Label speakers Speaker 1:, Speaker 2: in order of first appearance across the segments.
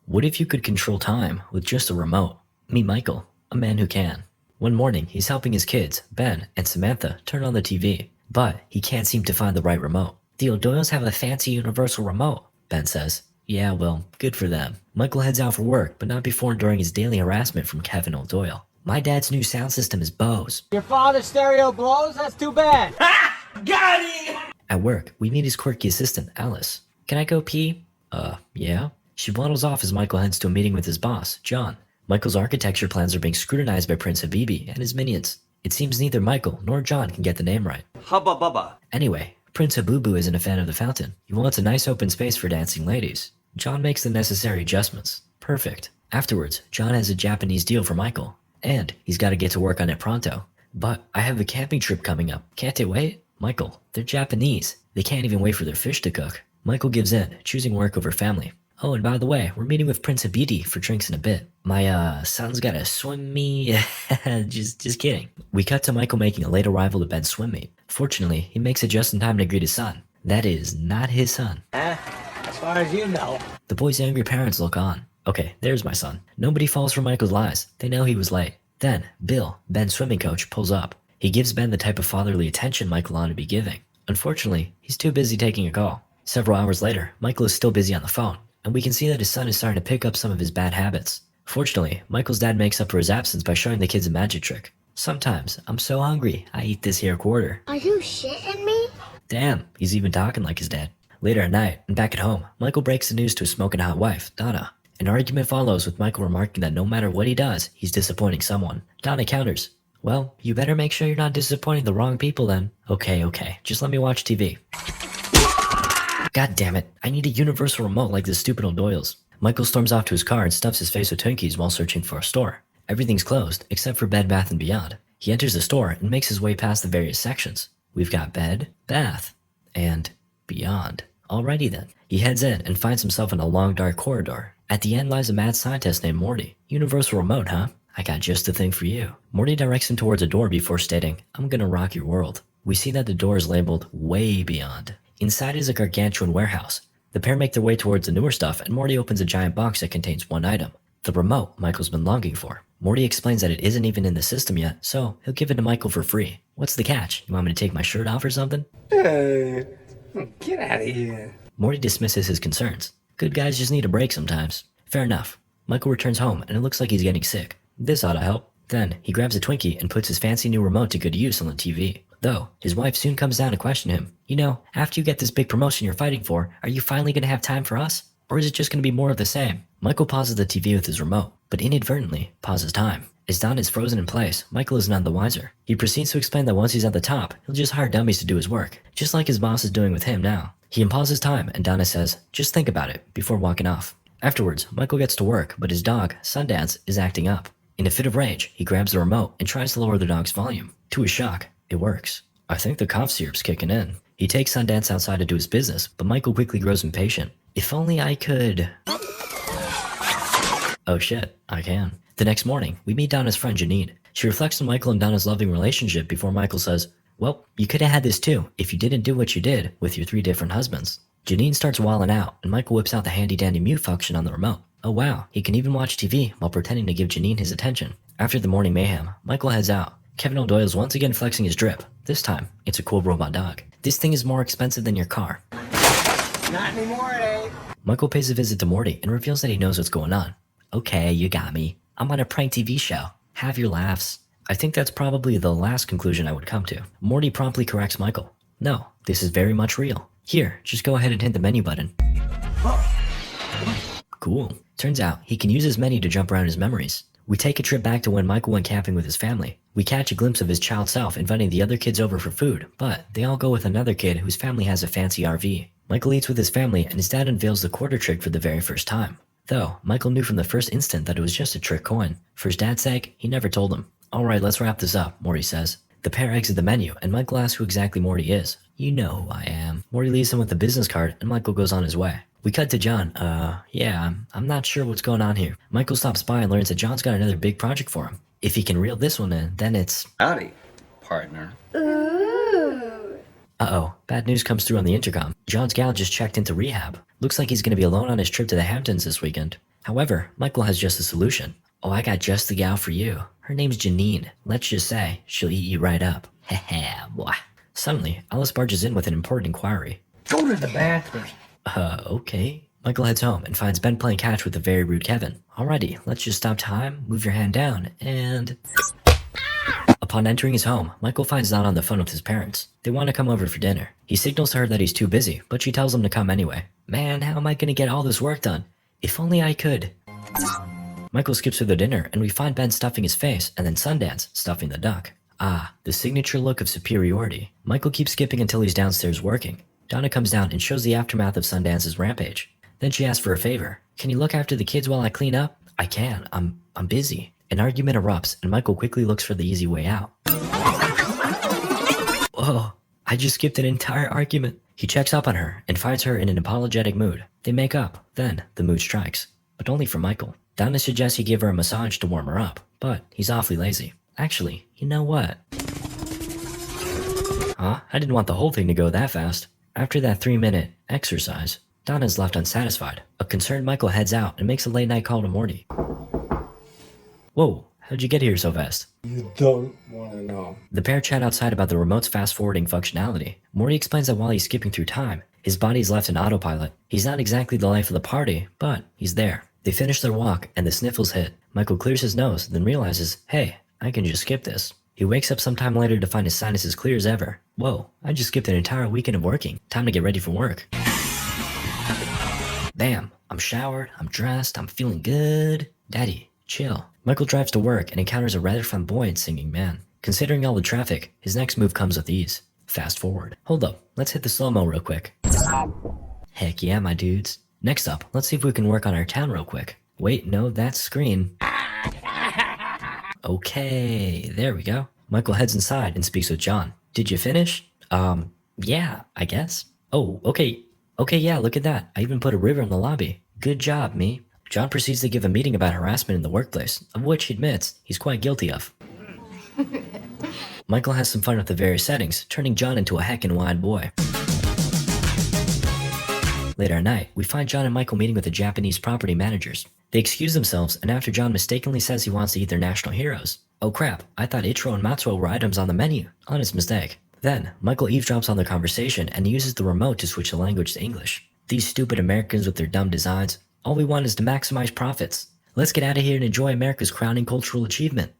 Speaker 1: What if you could control time with just a remote? Meet Michael, a man who can. One morning, he's helping his kids, Ben and Samantha, turn on the TV, but he can't seem to find the right remote. The O'Doyles have a fancy universal remote, Ben says. Yeah, well, good for them. Michael heads out for work, but not before enduring his daily harassment from Kevin O'Doyle. My dad's new sound system is Bose.
Speaker 2: Your father's stereo blows? That's too bad.
Speaker 3: Got it!
Speaker 1: At work, we meet his quirky assistant, Alice. Can I go pee? Yeah. She waddles off as Michael heads to a meeting with his boss, John. Michael's architecture plans are being scrutinized by Prince Habibi and his minions. It seems neither Michael nor John can get the name right.
Speaker 3: Hubba bubba.
Speaker 1: Anyway, Prince Habubu isn't a fan of the fountain. He wants a nice open space for dancing ladies. John makes the necessary adjustments. Perfect. Afterwards, John has a Japanese deal for Michael. And he's got to get to work on it pronto. But I have a camping trip coming up. Can't it wait? Michael, they're Japanese. They can't even wait for their fish to cook. Michael gives in, choosing work over family. Oh, and by the way, we're meeting with Prince Abidi for drinks in a bit. My, son's gotta swim me. just kidding. We cut to Michael making a late arrival to Ben's swim meet. Fortunately, he makes it just in time to greet his son. That is not his son.
Speaker 2: As far as you know.
Speaker 1: The boy's angry parents look on. Okay, there's my son. Nobody falls for Michael's lies. They know he was late. Then, Bill, Ben's swimming coach, pulls up. He gives Ben the type of fatherly attention Michael ought to be giving. Unfortunately, he's too busy taking a call. Several hours later, Michael is still busy on the phone, and we can see that his son is starting to pick up some of his bad habits. Fortunately, Michael's dad makes up for his absence by showing the kids a magic trick. Sometimes, I'm so hungry, I eat this here quarter.
Speaker 4: Are you shitting me?
Speaker 1: Damn, he's even talking like his dad. Later at night, and back at home, Michael breaks the news to his smoking hot wife, Donna. An argument follows with Michael remarking that no matter what he does, he's disappointing someone. Donna counters, well, you better make sure you're not disappointing the wrong people then. Okay, just let me watch TV. God damn it, I need a universal remote like the stupid O'Doyles. Michael storms off to his car and stuffs his face with Twinkies while searching for a store. Everything's closed, except for Bed Bath & Beyond. He enters the store and makes his way past the various sections. We've got bed, bath, and beyond. Alrighty then. He heads in and finds himself in a long dark corridor. At the end lies a mad scientist named Morty. Universal remote, huh? I got just the thing for you. Morty directs him towards a door before stating, I'm gonna rock your world. We see that the door is labeled way beyond. Inside is a gargantuan warehouse. The pair make their way towards the newer stuff and Morty opens a giant box that contains one item. The remote Michael's been longing for. Morty explains that it isn't even in the system yet, so he'll give it to Michael for free. What's the catch? You want me to take my shirt off or something?
Speaker 2: Hey, get out of here.
Speaker 1: Morty dismisses his concerns. Good guys just need a break sometimes. Fair enough. Michael returns home and it looks like he's getting sick. This ought to help. Then, he grabs a Twinkie and puts his fancy new remote to good use on the TV. Though, his wife soon comes down to question him. You know, after you get this big promotion you're fighting for, are you finally gonna have time for us? Or is it just gonna be more of the same? Michael pauses the TV with his remote, but inadvertently pauses time. As Don is frozen in place, Michael is none the wiser. He proceeds to explain that once he's at the top, he'll just hire dummies to do his work, just like his boss is doing with him now. He impauses time and Donna says, just think about it, before walking off. Afterwards, Michael gets to work, but his dog, Sundance, is acting up. In a fit of rage, he grabs the remote and tries to lower the dog's volume. To his shock, it works. I think the cough syrup's kicking in. He takes Sundance outside to do his business, but Michael quickly grows impatient. If only I could... Oh shit, I can. The next morning, we meet Donna's friend Janine. She reflects on Michael and Donna's loving relationship before Michael says, well, you could have had this too if you didn't do what you did with your 3 different husbands. Janine starts wilding out, and Michael whips out the handy-dandy mute function on the remote. Oh wow, he can even watch TV while pretending to give Janine his attention. After the morning mayhem, Michael heads out. Kevin O'Doyle's once again flexing his drip. This time, it's a cool robot dog. This thing is more expensive than your car.
Speaker 2: Not anymore, eh?
Speaker 1: Michael pays a visit to Morty and reveals that he knows what's going on. Okay, you got me. I'm on a prank TV show. Have your laughs. I think that's probably the last conclusion I would come to. Morty promptly corrects Michael. No, this is very much real. Here, just go ahead and hit the menu button. Cool. Turns out, he can use his menu to jump around his memories. We take a trip back to when Michael went camping with his family. We catch a glimpse of his child self inviting the other kids over for food, but they all go with another kid whose family has a fancy RV. Michael eats with his family and his dad unveils the quarter trick for the very first time. Though, Michael knew from the first instant that it was just a trick coin. For his dad's sake, he never told him. Alright, let's wrap this up, Morty says. The pair exit the menu and Michael asks who exactly Morty is. You know who I am. Morty leaves him with a business card and Michael goes on his way. We cut to John. Yeah, I'm not sure what's going on here. Michael stops by and learns that John's got another big project for him. If he can reel this one in, then it's...
Speaker 3: Howdy, partner.
Speaker 4: Ooh.
Speaker 1: Uh-oh, bad news comes through on the intercom. John's gal just checked into rehab. Looks like he's gonna be alone on his trip to the Hamptons this weekend. However, Michael has just a solution. Oh, I got just the gal for you. Her name's Janine. Let's just say she'll eat you right up. Heh boy. Suddenly, Alice barges in with an important inquiry.
Speaker 2: Go to the bathroom.
Speaker 1: Okay. Michael heads home and finds Ben playing catch with the very rude Kevin. Alrighty, let's just stop time, move your hand down, and... Upon entering his home, Michael finds Donna on the phone with his parents. They want to come over for dinner. He signals to her that he's too busy, but she tells him to come anyway. Man, how am I gonna get all this work done? If only I could. Michael skips through the dinner, and we find Ben stuffing his face, and then Sundance stuffing the duck. Ah, the signature look of superiority. Michael keeps skipping until he's downstairs working. Donna comes down and shows the aftermath of Sundance's rampage. Then she asks for a favor. Can you look after the kids while I clean up? I can. I'm busy. An argument erupts, and Michael quickly looks for the easy way out. Whoa, I just skipped an entire argument. He checks up on her and finds her in an apologetic mood. They make up. Then the mood strikes. But only for Michael. Donna suggests he give her a massage to warm her up, but he's awfully lazy. Actually, you know what? Huh? I didn't want the whole thing to go that fast. After that 3-minute exercise, Donna's left unsatisfied. A concerned Michael heads out and makes a late-night call to Morty. Whoa, how'd you get here so fast?
Speaker 2: You don't want to know.
Speaker 1: The pair chat outside about the remote's fast-forwarding functionality. Morty explains that while he's skipping through time, his body's left in autopilot. He's not exactly the life of the party, but he's there. They finish their walk, and the sniffles hit. Michael clears his nose, then realizes, hey, I can just skip this. He wakes up sometime later to find his sinuses clear as ever. Whoa, I just skipped an entire weekend of working. Time to get ready for work. Bam, I'm showered, I'm dressed, I'm feeling good. Daddy, chill. Michael drives to work and encounters a rather flamboyant singing man. Considering all the traffic, his next move comes with ease. Fast forward. Hold up, let's hit the slow-mo real quick. Heck yeah, my dudes. Next up, let's see if we can work on our town real quick. Wait, no, that's screen. Okay, there we go. Michael heads inside and speaks with John. Did you finish? Yeah, I guess. Oh, okay. Okay, yeah, look at that. I even put a river in the lobby. Good job, me. John proceeds to give a meeting about harassment in the workplace, of which he admits he's quite guilty of. Michael has some fun with the various settings, turning John into a heckin' wide boy. Later at night, we find John and Michael meeting with the Japanese property managers. They excuse themselves, and after John mistakenly says he wants to eat their national heroes. Oh crap, I thought Ichiro and Matsuo were items on the menu. Honest mistake. Then, Michael eavesdrops on their conversation and uses the remote to switch the language to English. These stupid Americans with their dumb designs. All we want is to maximize profits. Let's get out of here and enjoy America's crowning cultural achievement.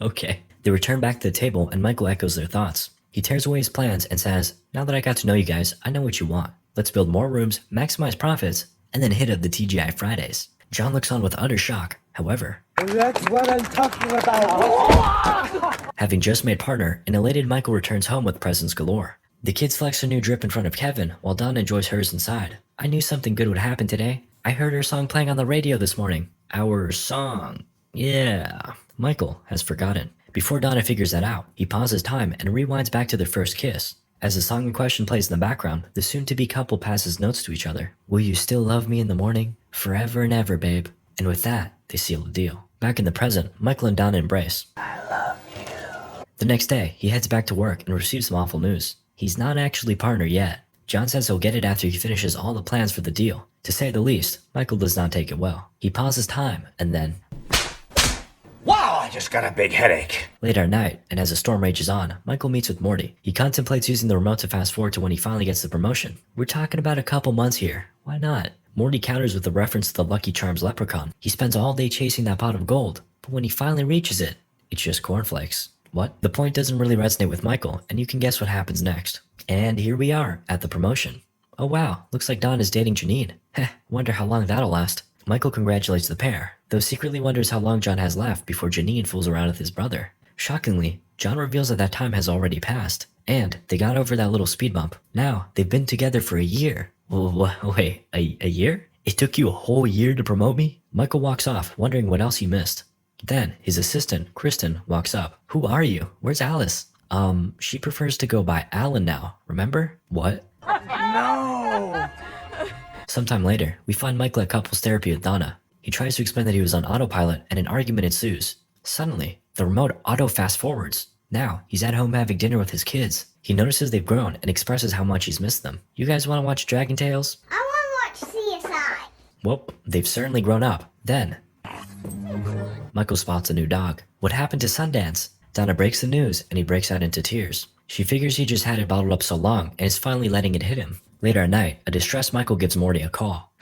Speaker 1: Okay. They return back to the table and Michael echoes their thoughts. He tears away his plans and says, now that I got to know you guys, I know what you want. Let's build more rooms, maximize profits, and then hit up the TGI Fridays. John looks on with utter shock. However,
Speaker 2: That's what I'm talking about.
Speaker 1: having just made partner, an elated Michael returns home with presents galore. The kids flex a new drip in front of Kevin, while Donna enjoys hers inside. I knew something good would happen today. I heard her song playing on the radio this morning. Our song. Yeah. Michael has forgotten. Before Donna figures that out, he pauses time and rewinds back to their first kiss. As the song in question plays in the background, the soon-to-be couple passes notes to each other. Will you still love me in the morning? Forever and ever, babe. And with that, they seal the deal. Back in the present, Michael and Donna embrace. I love you. The next day, he heads back to work and receives some awful news. He's not actually partner yet. John says he'll get it after he finishes all the plans for the deal. To say the least, Michael does not take it well. He pauses time, and then...
Speaker 3: Wow, I just got a big headache.
Speaker 1: Later at night, and as the storm rages on, Michael meets with Morty. He contemplates using the remote to fast forward to when he finally gets the promotion. We're talking about a couple months here. Why not? Morty counters with a reference to the Lucky Charms leprechaun. He spends all day chasing that pot of gold, but when he finally reaches it, it's just cornflakes. What? The point doesn't really resonate with Michael, and you can guess what happens next. And here we are, at the promotion. Oh wow, looks like Don is dating Janine. Heh, wonder how long that'll last. Michael congratulates the pair, though secretly wonders how long John has left before Janine fools around with his brother. Shockingly, John reveals that time has already passed, and they got over that little speed bump. Now, they've been together for a year. Wait, a year? It took you a whole year to promote me? Michael walks off, wondering what else he missed. Then, his assistant, Kristen, walks up. Who are you? Where's Alice? She prefers to go by Alan now, remember? What?
Speaker 2: No.
Speaker 1: Sometime later, we find Michael at couples therapy with Donna. He tries to explain that he was on autopilot and an argument ensues. Suddenly, the remote auto fast forwards. Now, he's at home having dinner with his kids. He notices they've grown and expresses how much he's missed them. You guys want to watch Dragon Tales?
Speaker 4: I want to watch CSI.
Speaker 1: Well, they've certainly grown up. Then, Michael spots a new dog. What happened to Sundance? Donna breaks the news, and he breaks out into tears. She figures he just had it bottled up so long, and is finally letting it hit him. Later at night, a distressed Michael gives Morty a call.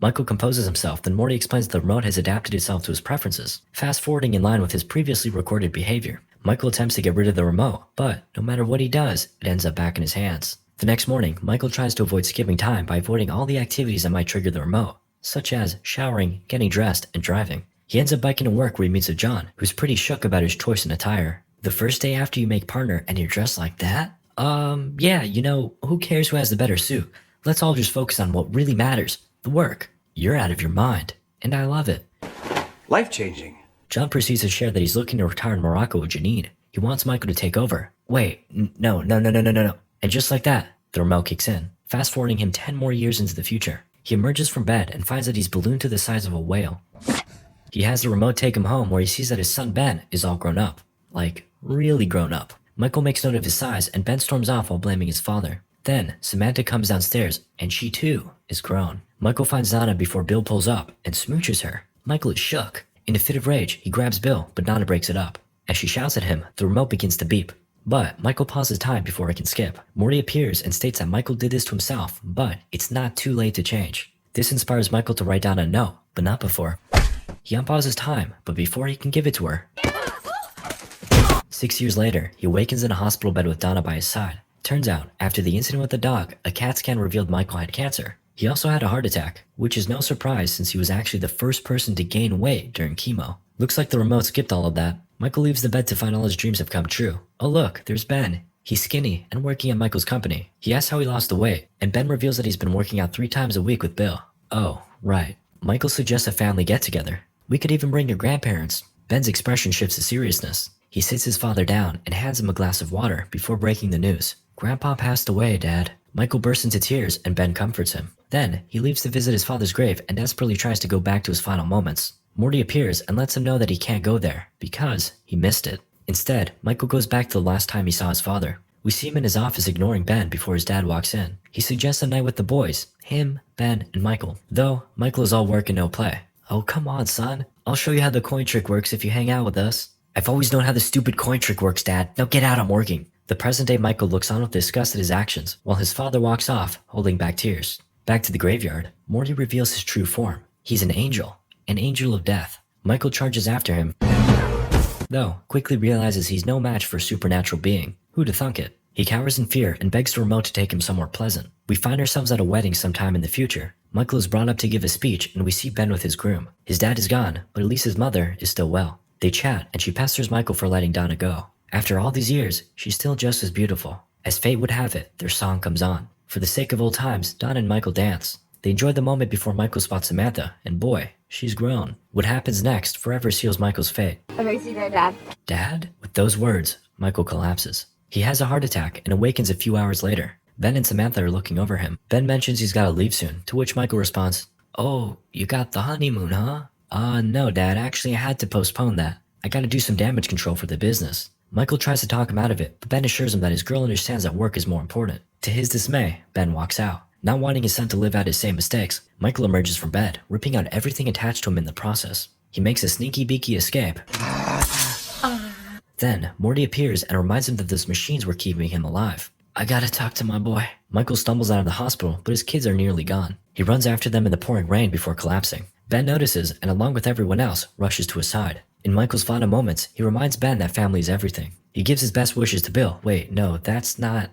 Speaker 1: Michael composes himself, then Morty explains that the remote has adapted itself to his preferences, fast-forwarding in line with his previously recorded behavior. Michael attempts to get rid of the remote, but no matter what he does, it ends up back in his hands. The next morning, Michael tries to avoid skipping time by avoiding all the activities that might trigger the remote, such as showering, getting dressed, and driving. He ends up biking to work where he meets a John, who's pretty shook about his choice in attire. The first day after you make partner and you're dressed like that? Yeah, who cares who has the better suit? Let's all just focus on what really matters, the work. You're out of your mind, and I love it.
Speaker 3: Life-changing.
Speaker 1: John proceeds to share that he's looking to retire in Morocco with Janine. He wants Michael to take over. Wait, no. And just like that, the remote kicks in, fast-forwarding him 10 more years into the future. He emerges from bed and finds that he's ballooned to the size of a whale. He has the remote take him home where he sees that his son Ben is all grown up. Like, really grown up. Michael makes note of his size and Ben storms off while blaming his father. Then, Samantha comes downstairs and she too is grown. Michael finds Donna before Bill pulls up and smooches her. Michael is shook. In a fit of rage, he grabs Bill, but Donna breaks it up. As she shouts at him, the remote begins to beep. But Michael pauses time before it can skip. Morty appears and states that Michael did this to himself, but it's not too late to change. This inspires Michael to write down a note, but not before. He unpauses time, but before he can give it to her. 6 years later, he awakens in a hospital bed with Donna by his side. Turns out, after the incident with the dog, a CAT scan revealed Michael had cancer. He also had a heart attack, which is no surprise since he was actually the first person to gain weight during chemo. Looks like the remote skipped all of that. Michael leaves the bed to find all his dreams have come true. Oh look, there's Ben. He's skinny and working at Michael's company. He asks how he lost the weight, and Ben reveals that he's been working out 3 times a week with Bill. Oh, right. Michael suggests a family get-together. We could even bring your grandparents. Ben's expression shifts to seriousness. He sits his father down and hands him a glass of water before breaking the news. Grandpa passed away, Dad. Michael bursts into tears and Ben comforts him. Then, he leaves to visit his father's grave and desperately tries to go back to his final moments. Morty appears and lets him know that he can't go there, because he missed it. Instead, Michael goes back to the last time he saw his father. We see him in his office ignoring Ben before his dad walks in. He suggests a night with the boys, him, Ben, and Michael. Though, Michael is all work and no play. Oh, come on, son. I'll show you how the coin trick works if you hang out with us. I've always known how the stupid coin trick works, Dad. Now get out, I'm working. The present-day Michael looks on with disgust at his actions, while his father walks off, holding back tears. Back to the graveyard, Morty reveals his true form. He's an angel of death. Michael charges after him, though quickly realizes he's no match for a supernatural being. Who'd have thunk it? He cowers in fear and begs the remote to take him somewhere pleasant. We find ourselves at a wedding sometime in the future. Michael is brought up to give a speech, and we see Ben with his groom. His dad is gone, but at least his mother is still well. They chat, and she pesters Michael for letting Donna go. After all these years, she's still just as beautiful. As fate would have it, their song comes on. For the sake of old times, Donna and Michael dance. They enjoy the moment before Michael spots Samantha, and boy, she's grown. What happens next forever seals Michael's fate.
Speaker 4: Okay, see you there, Dad.
Speaker 1: Dad? With those words, Michael collapses. He has a heart attack and awakens a few hours later. Ben and Samantha are looking over him. Ben mentions he's gotta leave soon, to which Michael responds, "Oh, you got the honeymoon, huh?" No, Dad, actually I had to postpone that. I gotta do some damage control for the business." Michael tries to talk him out of it, but Ben assures him that his girl understands that work is more important. To his dismay, Ben walks out. Not wanting his son to live out his same mistakes, Michael emerges from bed, ripping out everything attached to him in the process. He makes a sneaky beaky escape. Then, Morty appears and reminds him that those machines were keeping him alive. "I gotta talk to my boy." Michael stumbles out of the hospital, but his kids are nearly gone. He runs after them in the pouring rain before collapsing. Ben notices, and along with everyone else, rushes to his side. In Michael's final moments, he reminds Ben that family is everything. He gives his best wishes to Bill. Wait, no, that's not,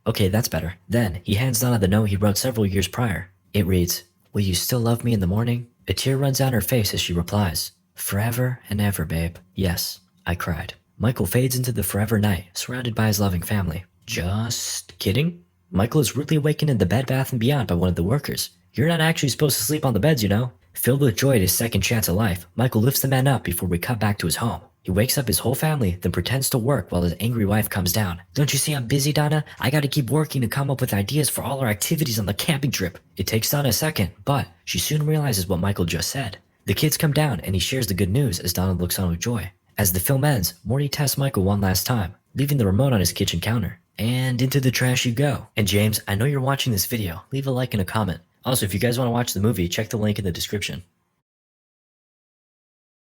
Speaker 1: okay, that's better. Then, he hands Donna the note he wrote several years prior. It reads, "Will you still love me in the morning?" A tear runs down her face as she replies, "Forever and ever, babe." "Yes," I cried. Michael fades into the forever night, surrounded by his loving family. Just kidding? Michael is rudely awakened in the Bed Bath & Beyond by one of the workers. "You're not actually supposed to sleep on the beds, you know." Filled with joy at his second chance at life, Michael lifts the man up before we cut back to his home. He wakes up his whole family, then pretends to work while his angry wife comes down. "Don't you see I'm busy, Donna? I gotta keep working to come up with ideas for all our activities on the camping trip." It takes Donna a second, but she soon realizes what Michael just said. The kids come down and he shares the good news as Donna looks on with joy. As the film ends, Morty tests Michael one last time, leaving the remote on his kitchen counter. And into the trash you go. And James, I know you're watching this video. Leave a like and a comment. Also, if you guys want to watch the movie, check the link in the description.